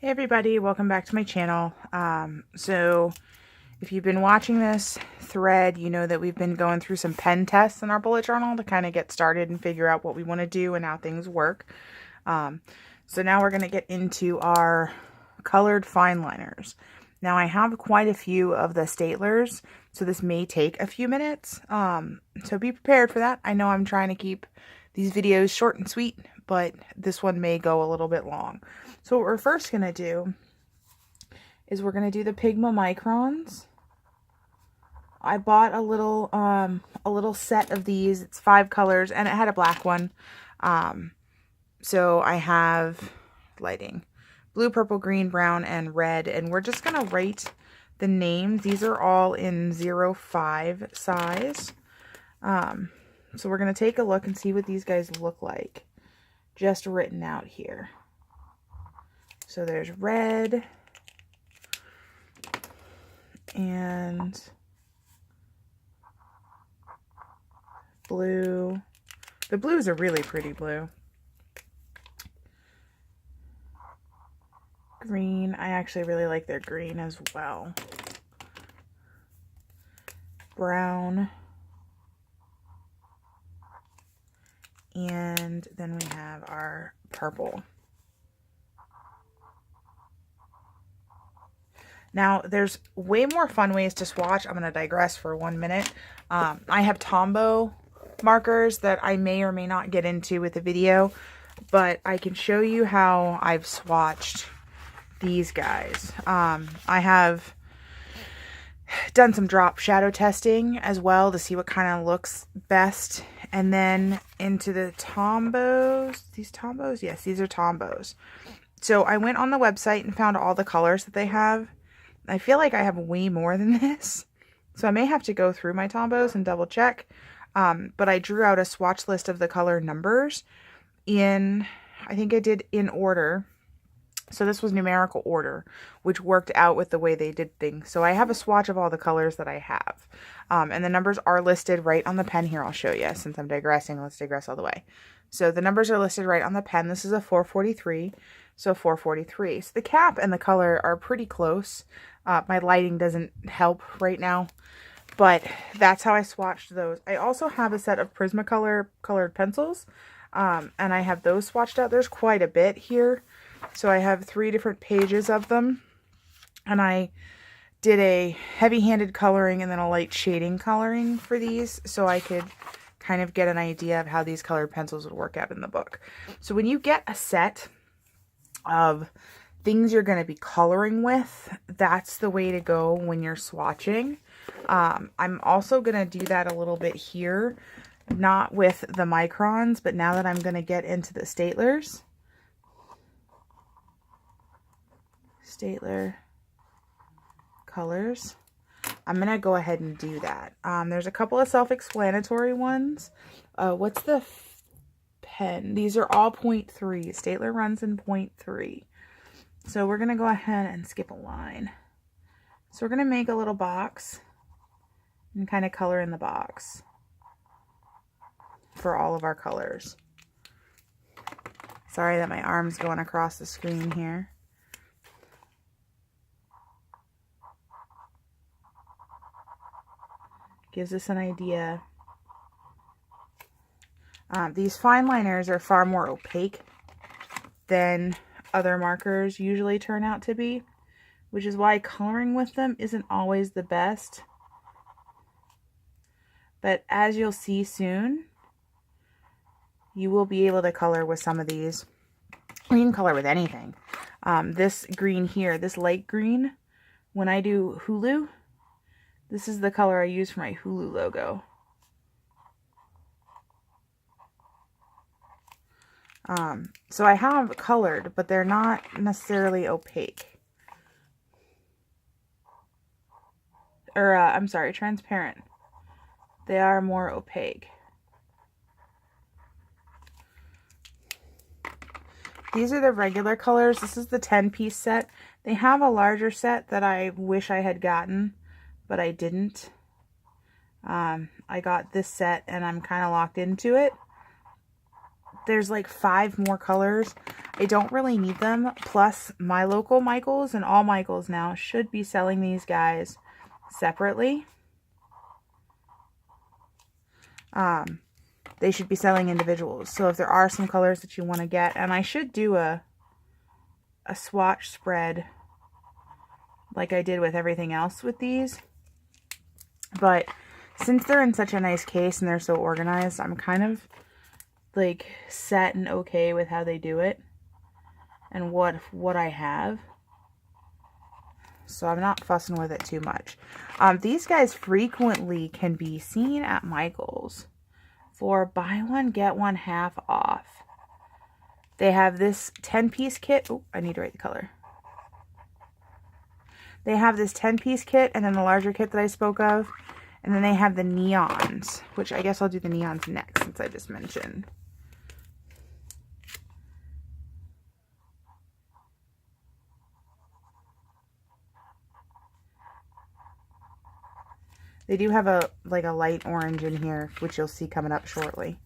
Hey everybody, welcome back to my channel. So if you've been watching this thread, you know that we've been going through some pen tests in our bullet journal to kind of get started and figure out what we want to do and how things work. So now we're going to get into our colored fine liners. Now I have quite a few of the Staedtlers, so this may take a few minutes. So be prepared for that. I know I'm trying to keep these videos short and sweet, but this one may go a little bit long. So what we're first going to do is we're going to do the Pigma Microns. I bought a little set of these. It's 5 colors, and it had a black one. So I have lighting, blue, purple, green, brown, and red, and we're just going to write the names. These are all in 05 size. So we're going to take a look and see what these guys look like, just written out here. So there's red and blue. The blue is a really pretty blue. Green, I actually really like their green as well. Brown. And then we have our purple. Now, there's way more fun ways to swatch. I'm going to digress for 1 minute. I have Tombow markers that I may or may not get into with the video, but I can show you how I've swatched these guys. I have done some drop shadow testing as well to see what kind of looks best. And then into the Tombows. These Tombows? Yes, these are Tombows. So I went on the website and found all the colors that they have. I feel like I have way more than this, so I may have to go through my Tombows and double check. But I drew out a swatch list of the color numbers in, I think I did in order. So this was numerical order, which worked out with the way they did things. So I have a swatch of all the colors that I have. And the numbers are listed right on the pen here. I'll show you. Since I'm digressing, let's digress all the way. So the numbers are listed right on the pen. This is a 443. So 443. So the cap and the color are pretty close. My lighting doesn't help right now, but that's how I swatched those. I also have a set of Prismacolor colored pencils, and I have those swatched out. There's quite a bit here. So I have 3 different pages of them, and I did a heavy-handed coloring and then a light shading coloring for these, so I could kind of get an idea of how these colored pencils would work out in the book. So when you get a set of things you're going to be coloring with, that's the way to go when you're swatching. I'm also going to do that a little bit here, not with the microns, but now that I'm going to get into the Staedtlers. Staedtler colors. I'm going to go ahead and do that. There's a couple of self-explanatory ones. What's the pen? These are all 0.3. Staedtler runs in 0.3. So we're going to go ahead and skip a line. So we're going to make a little box and kind of color in the box for all of our colors. Sorry that my arm's going across the screen here. Gives us an idea. These fine liners are far more opaque than other markers usually turn out to be, which is why coloring with them isn't always the best. But as you'll see soon, you will be able to color with some of these. You can color with anything. This green here, this light green, when I do Hulu, this is the color I use for my Hulu logo. So I have colored, but they're not necessarily opaque. Or, I'm sorry, transparent. They are more opaque. These are the regular colors. This is the 10-piece set. They have a larger set that I wish I had gotten, but I didn't. I got this set and I'm kind of locked into it. there's like 5 more colors. I don't really need them. Plus, my local Michaels and all Michaels now should be selling these guys separately. They should be selling individuals. So if there are some colors that you want to get, and I should do a swatch spread like I did with everything else with these. But since they're in such a nice case and they're so organized, I'm kind of like set and okay with how they do it and what I have. So I'm not fussing with it too much. These guys frequently can be seen at Michael's for buy one, get one half off. They have this 10-piece kit. Oh, I need to write the color. They have this 10-piece kit and then the larger kit that I spoke of. And then they have the neons, which I guess I'll do the neons next since I just mentioned. They do have a light orange in here, which you'll see coming up shortly.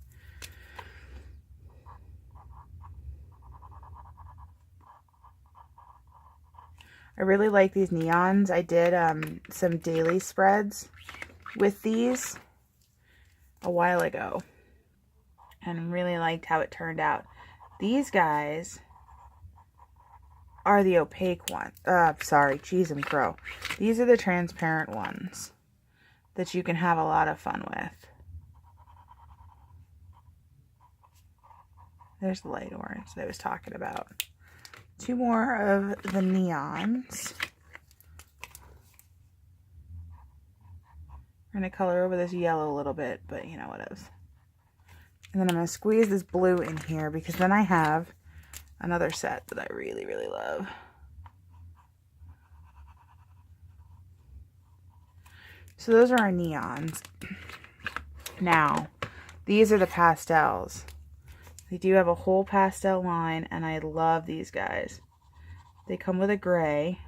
I really like these neons. I did some daily spreads with these a while ago and really liked how it turned out. These guys are the opaque one. Sorry, cheese and crow. These are the transparent ones that you can have a lot of fun with. There's the light orange that I was talking about. 2 more of the neons. I'm going to color over this yellow a little bit, but you know what else. And then I'm going to squeeze this blue in here because then I have another set that I really, really love. So those are our neons. Now, these are the pastels. They do have a whole pastel line, and I love these guys. They come with a gray,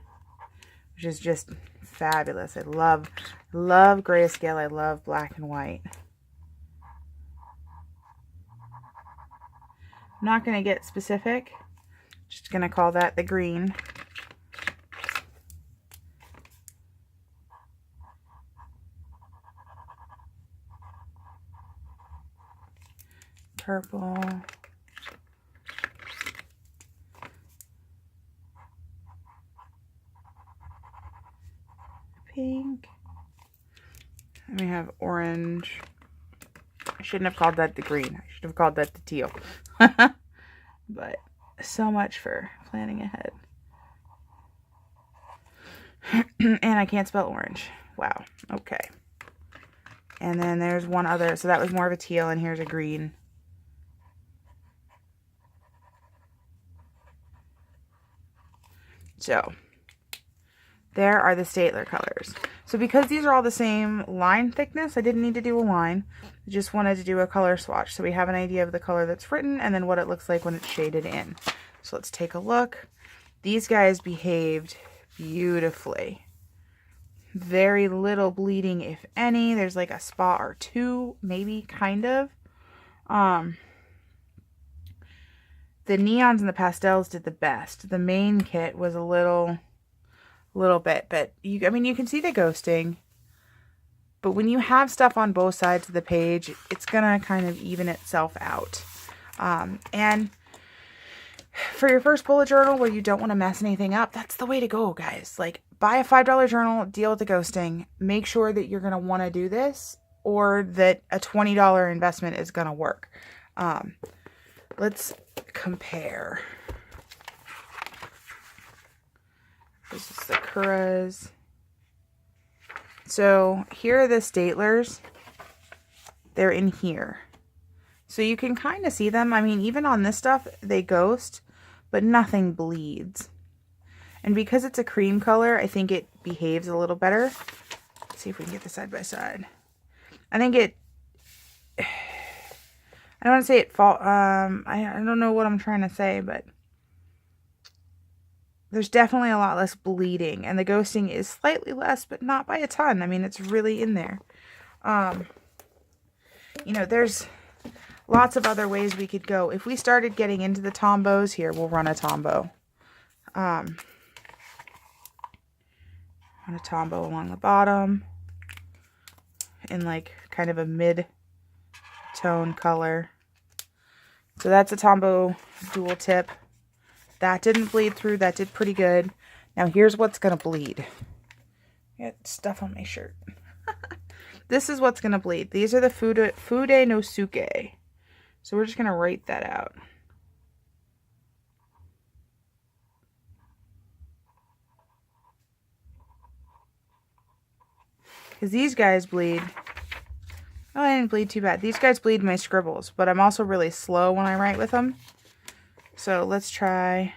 which is just fabulous. I love grayscale. I love black and white. I'm not going to get specific. Just going to call that the green. Purple. Pink. And we have orange. I shouldn't have called that the green. I should have called that the teal. But so much for planning ahead. And I can't spell orange. Wow. Okay. And then there's one other. So that was more of a teal, and here's a green. So there are the Staedtler colors. So because these are all the same line thickness, I didn't need to do a line. I just wanted to do a color swatch so we have an idea of the color that's written and then what it looks like when it's shaded in. So let's take a look. These guys behaved beautifully. Very little bleeding, if any. There's like a spot or 2, maybe, kind of. The neons and the pastels did the best. The main kit was a little bit, but I mean, you can see the ghosting. But when you have stuff on both sides of the page, it's gonna kind of even itself out. And for your first bullet journal where you don't want to mess anything up, that's the way to go, guys. Like, buy a $5 journal, deal with the ghosting. Make sure that you're gonna want to do this, or that a $20 investment is gonna work. Let's compare. This is the Kuras. So here are the Staedtlers. They're in here. So you can kind of see them. I mean, even on this stuff, they ghost, but nothing bleeds. And because it's a cream color, I think it behaves a little better. Let's see if we can get this side by side. I think it... I don't want to say it fall. I don't know what I'm trying to say, but there's definitely a lot less bleeding, and the ghosting is slightly less, but not by a ton. I mean, it's really in there. You know, there's lots of other ways we could go. If we started getting into the Tombos, here, we'll run a Tombow. Run a Tombow along the bottom in like kind of a mid-tone color. So that's a Tombow dual tip. That didn't bleed through. That did pretty good. Now here's what's going to bleed. I got stuff on my shirt. This is what's going to bleed. These are the Fude no Suke. So we're just going to write that out. Because these guys bleed. Oh, I didn't bleed too bad. These guys bleed my scribbles, but I'm also really slow when I write with them. So let's try.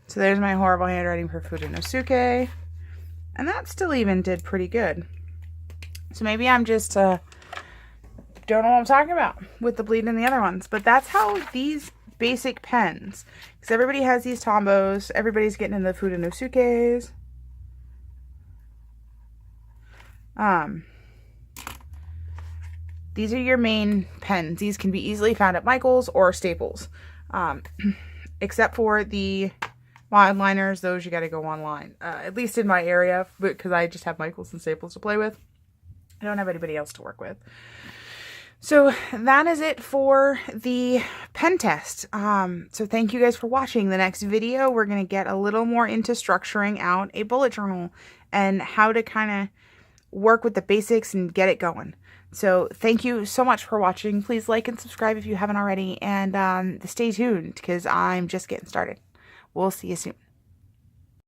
So there's my horrible handwriting for Fude no Suke. And that still even did pretty good. So maybe I'm just don't know what I'm talking about with the bleed and the other ones. But that's how these basic pens, because everybody has these Tombos. Everybody's getting in the Fude no Sukes. These are your main pens. These can be easily found at Michael's or Staples. Except for the fineliners, those you got to go online. At least in my area, because I just have Michael's and Staples to play with. I don't have anybody else to work with. So that is it for the pen test. So thank you guys for watching. The next video, we're going to get a little more into structuring out a bullet journal and how to kind of work with the basics and get it going. So thank you so much for watching. Please like and subscribe if you haven't already. And stay tuned because I'm just getting started. We'll see you soon.